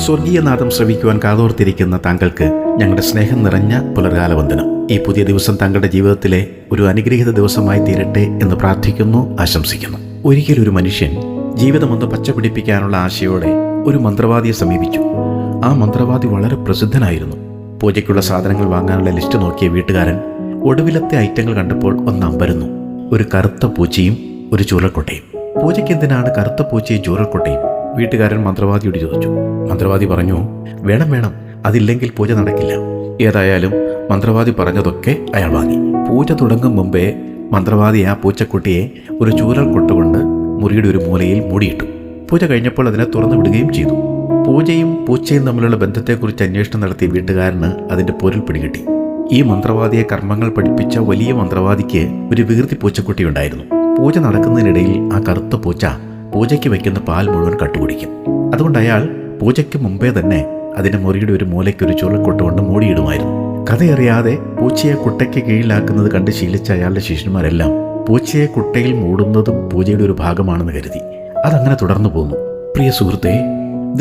സ്വർഗീയനാദം ശ്രവിക്കുവാൻ കാതോർത്തിരിക്കുന്ന താങ്കൾക്ക് ഞങ്ങളുടെ സ്നേഹം നിറഞ്ഞ പുലർകാലവന്ദനം. ഈ പുതിയ ദിവസം താങ്കളുടെ ജീവിതത്തിലെ ഒരു അനുഗ്രഹീത ദിവസമായി തീരട്ടെ എന്ന് പ്രാർത്ഥിക്കുന്നു, ആശംസിക്കുന്നു. ഒരിക്കലൊരു മനുഷ്യൻ ജീവിതമൊന്ന് പച്ചപിടിപ്പിക്കാനുള്ള ആശയോടെ ഒരു മന്ത്രവാദിയെ സമീപിച്ചു. ആ മന്ത്രവാദി വളരെ പ്രസിദ്ധനായിരുന്നു. പൂജയ്ക്കുള്ള സാധനങ്ങൾ വാങ്ങാനുള്ള ലിസ്റ്റ് നോക്കിയ വീട്ടുകാരൻ ഒടുവിലത്തെ ഐറ്റങ്ങൾ കണ്ടപ്പോൾ ഒന്ന് അമ്പരന്നു. ഒരു കറുത്ത പൂച്ചയും ഒരു ചൂരൽക്കൊട്ടയും. പൂജയ്ക്ക് എന്തിനാണ് കറുത്ത പൂച്ചയും ചൂരൽക്കൊട്ടയും? വീട്ടുകാരൻ മന്ത്രവാദിയോട് ചോദിച്ചു. മന്ത്രവാദി പറഞ്ഞു, വേണം, അതില്ലെങ്കിൽ പൂജ നടക്കില്ല. ഏതായാലും മന്ത്രവാദി പറഞ്ഞതൊക്കെ അയാൾ വാങ്ങി. പൂജ തുടങ്ങും മുമ്പേ മന്ത്രവാദി ആ പൂച്ചക്കുട്ടിയെ ഒരു ചൂരൽക്കൊട്ട കൊണ്ട് മുറിയുടെ ഒരു മൂലയിൽ മൂടിയിട്ടു. പൂജ കഴിഞ്ഞപ്പോൾ അതിനെ തുറന്നു വിടുകയും ചെയ്തു. പൂജയും പൂച്ചയും തമ്മിലുള്ള ബന്ധത്തെക്കുറിച്ച് അന്വേഷണം നടത്തിയ വീട്ടുകാരന് അതിൻ്റെ പൊരുൾ പിടികിട്ടി. ഈ മന്ത്രവാദിയെ കർമ്മങ്ങൾ പഠിപ്പിച്ച വലിയ മന്ത്രവാദിക്ക് ഒരു വികൃതി പൂച്ചക്കുട്ടി ഉണ്ടായിരുന്നു. പൂജ നടക്കുന്നതിനിടയിൽ ആ കറുത്ത പൂച്ച പൂജയ്ക്ക് വയ്ക്കുന്ന പാൽ മുഴുവൻ കട്ടുകുടിക്കും. അതുകൊണ്ട് അയാൾ പൂജയ്ക്ക് മുമ്പേ തന്നെ അതിൻ്റെ മുറിയുടെ ഒരു മൂലയ്ക്ക് ഒരു ചുരുൾക്കൊട്ട് കൊണ്ട് മൂടിയിടുമായിരുന്നു. കഥയറിയാതെ പൂച്ചയെ കുട്ടയ്ക്ക് കീഴിലാക്കുന്നത് കണ്ട് ശീലിച്ച അയാളുടെ ശിഷ്യന്മാരെല്ലാം പൂച്ചയെ കുട്ടയിൽ മൂടുന്നതും പൂജയുടെ ഒരു ഭാഗമാണെന്ന് കരുതി. അതങ്ങനെ തുടർന്നു പോന്നു. പ്രിയ സുഹൃത്തേ,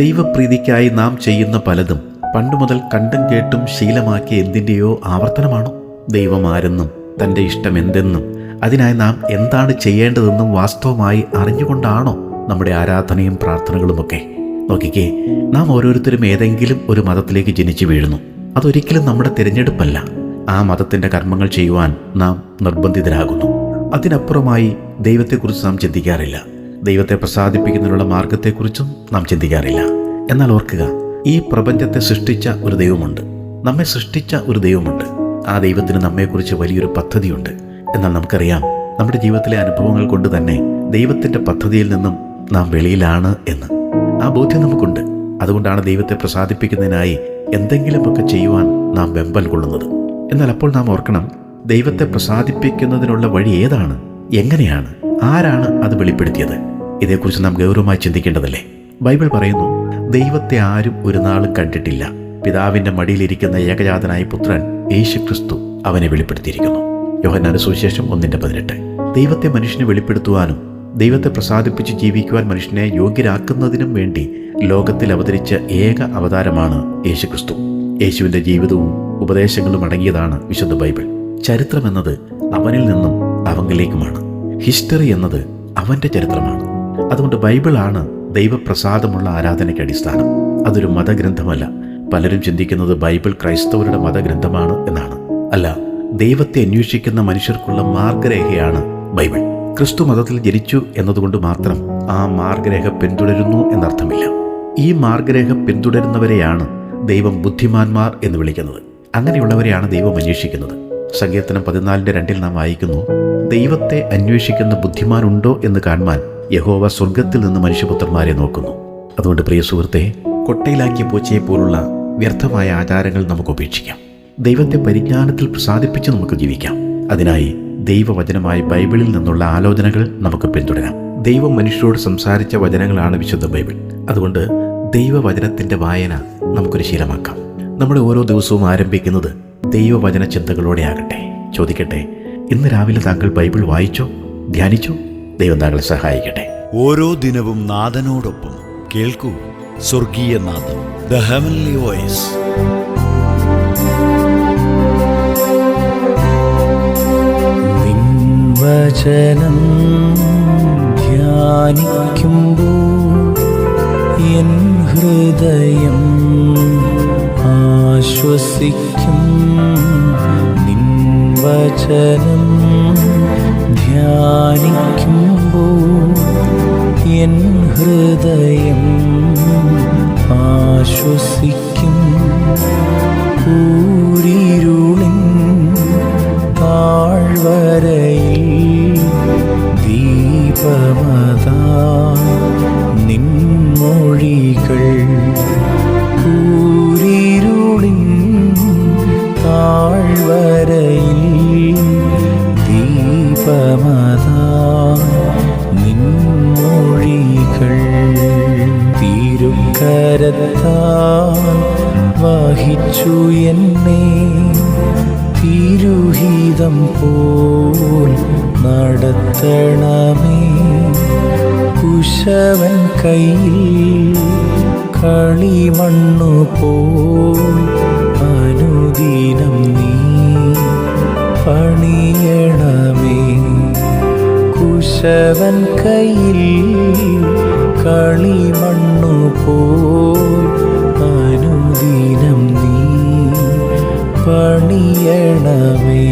ദൈവപ്രീതിക്കായി നാം ചെയ്യുന്ന പലതും പണ്ടുമുതൽ കണ്ടും കേട്ടും ശീലമാക്കിയ എന്തിൻ്റെയോ ആവർത്തനമാണോ? ദൈവം ആരെന്നും തൻ്റെ ഇഷ്ടം എന്തെന്നും അതിനായി നാം എന്താണ് ചെയ്യേണ്ടതെന്നും വാസ്തവമായി അറിഞ്ഞുകൊണ്ടാണോ നമ്മുടെ ആരാധനയും പ്രാർത്ഥനകളുമൊക്കെ? നോക്കിക്കേ, നാം ഓരോരുത്തരും ഏതെങ്കിലും ഒരു മതത്തിലേക്ക് ജനിച്ചു വീഴുന്നു. അതൊരിക്കലും നമ്മുടെ തിരഞ്ഞെടുപ്പല്ല. ആ മതത്തിൻ്റെ കർമ്മങ്ങൾ ചെയ്യുവാൻ നാം നിർബന്ധിതരാകുന്നു. അതിനപ്പുറമായി ദൈവത്തെക്കുറിച്ച് നാം ചിന്തിക്കാറില്ല. ദൈവത്തെ പ്രസാദിപ്പിക്കുന്നതിനുള്ള മാർഗത്തെക്കുറിച്ചും നാം ചിന്തിക്കാറില്ല. എന്നാൽ ഓർക്കുക, ഈ പ്രപഞ്ചത്തെ സൃഷ്ടിച്ച ഒരു ദൈവമുണ്ട്. നമ്മെ സൃഷ്ടിച്ച ഒരു ദൈവമുണ്ട്. ആ ദൈവത്തിന് നമ്മെക്കുറിച്ച് വലിയൊരു പദ്ധതിയുണ്ട്. എന്നാൽ നമുക്കറിയാം, നമ്മുടെ ജീവിതത്തിലെ അനുഭവങ്ങൾ കൊണ്ട് തന്നെ ദൈവത്തിൻ്റെ പദ്ധതിയിൽ നിന്നും നാം വെളിയിലാണ് എന്ന്. ആ ബോധ്യം നമുക്കുണ്ട്. അതുകൊണ്ടാണ് ദൈവത്തെ പ്രസാദിപ്പിക്കുന്നതിനായി എന്തെങ്കിലുമൊക്കെ ചെയ്യുവാൻ നാം വെമ്പൽ കൊള്ളുന്നത്. എന്നാൽ അപ്പോൾ നാം ഓർക്കണം, ദൈവത്തെ പ്രസാദിപ്പിക്കുന്നതിനുള്ള വഴി ഏതാണ്, എങ്ങനെയാണ്, ആരാണ് അത് വെളിപ്പെടുത്തിയത്? ഇതേക്കുറിച്ച് നാം ഗൗരവമായി ചിന്തിക്കേണ്ടതല്ലേ? ബൈബിൾ പറയുന്നു, ദൈവത്തെ ആരും ഒരു നാളും കണ്ടിട്ടില്ല. പിതാവിൻ്റെ മടിയിലിരിക്കുന്ന ഏകജാതനായ പുത്രൻ യേശുക്രിസ്തു അവനെ വെളിപ്പെടുത്തിയിരിക്കുന്നു. യോഹന്നാന്റെ സുവിശേഷം 1:18. ദൈവത്തെ മനുഷ്യനെ വെളിപ്പെടുത്തുവാനും ദൈവത്തെ പ്രസാദിപ്പിച്ച് ജീവിക്കുവാൻ മനുഷ്യനെ യോഗ്യരാക്കുന്നതിനും വേണ്ടി ലോകത്തിൽ അവതരിച്ച ഏക അവതാരമാണ് യേശുക്രിസ്തു. യേശുവിൻ്റെ ജീവിതവും ഉപദേശങ്ങളും അടങ്ങിയതാണ് വിശുദ്ധ ബൈബിൾ. ചരിത്രം എന്നത് അവനിൽ നിന്നും അവങ്കിലേക്കുമാണ്. ഹിസ്റ്ററി എന്നത് അവൻ്റെ ചരിത്രമാണ്. അതുകൊണ്ട് ബൈബിളാണ് ദൈവപ്രസാദമുള്ള ആരാധനയ്ക്ക് അടിസ്ഥാനം. അതൊരു മതഗ്രന്ഥമല്ല. പലരും ചിന്തിക്കുന്നത് ബൈബിൾ ക്രൈസ്തവരുടെ മതഗ്രന്ഥമാണ് എന്നാണ്. അല്ല, ദൈവത്തെ അന്വേഷിക്കുന്ന മനുഷ്യർക്കുള്ള മാർഗരേഖയാണ് ബൈബിൾ. ക്രിസ്തു മതത്തിൽ ജനിച്ചു എന്നതുകൊണ്ട് മാത്രം ആ മാർഗരേഖ പിന്തുടരുന്നു എന്നർത്ഥമില്ല. ഈ മാർഗരേഖ പിന്തുടരുന്നവരെയാണ് ദൈവം ബുദ്ധിമാന്മാർ എന്ന് വിളിക്കുന്നത്. അങ്ങനെയുള്ളവരെയാണ് ദൈവം അന്വേഷിക്കുന്നത്. സങ്കീർത്തനം 14:2 നാം വായിക്കുന്നു, ദൈവത്തെ അന്വേഷിക്കുന്ന ബുദ്ധിമാനുണ്ടോ എന്ന് കാണുവാൻ യഹോവ സ്വർഗത്തിൽ നിന്ന് മനുഷ്യപുത്രന്മാരെ നോക്കുന്നു. അതുകൊണ്ട് പ്രിയ സുഹൃത്തെ, കൊട്ടയിലാക്കിയ പൂച്ചയെ പോലുള്ള വ്യർത്ഥമായ ആചാരങ്ങൾ നമുക്ക് ഉപേക്ഷിക്കാം. ദൈവത്തെ പരിജ്ഞാനത്തിൽ പ്രസാദിപ്പിച്ച് നമുക്ക് ജീവിക്കാം. അതിനായി ദൈവവചനമായ ബൈബിളിൽ നിന്നുള്ള ആലോചനകൾ നമുക്ക് പിന്തുടരാം. ദൈവം മനുഷ്യരോട് സംസാരിച്ച വചനങ്ങളാണ് വിശുദ്ധ ബൈബിൾ. അതുകൊണ്ട് ദൈവവചനത്തിൻ്റെ വായന നമുക്കൊരു ശീലമാക്കാം. നമ്മുടെ ഓരോ ദിവസവും ആരംഭിക്കുന്നത് ദൈവവചന ചിന്തകളോടെ ആകട്ടെ. ചോദിക്കട്ടെ, ഇന്ന് രാവിലെ താങ്കൾ ബൈബിൾ വായിച്ചോ, ധ്യാനിച്ചോ? ദൈവം താങ്കളെ സഹായിക്കട്ടെ. ഓരോ ദിനവും നാഥനോടൊപ്പം കേൾക്കൂ സ്വർഗീയ നാദം, ദ ഹെവൻലി വോയിസ്. വചനം ധ്യാനിക്കുമ്പോൾ എൻ ഹൃദയം ആശ്വസിക്കും. നിൻ വചനം ധ്യാനിക്കുമ്പോൾ എൻ ഹൃദയം ആശ്വസിക്കും. കൂരിരുളിൻ താഴ്വരയിൽ ദീപമതാ നിൻമൊഴികൾ. കൂരിരുളിൻ താഴ്വരയിൽ ദീപമതാ നിൻമൊഴികൾ. തിരുക്കരത്താൽ വഹിച്ചു എന്നെ തിരുഹിതം പോൽ നടത്തണമേ. കുശവൻ കയ്യിൽ കളിമണ്ണു പോൽ അനുദിനം നീ പണിയണമേ. കുശവൻ കയ്യിൽ കളിമണ്ണു പോൽ അനുദിനം നീ പണിയണമേ.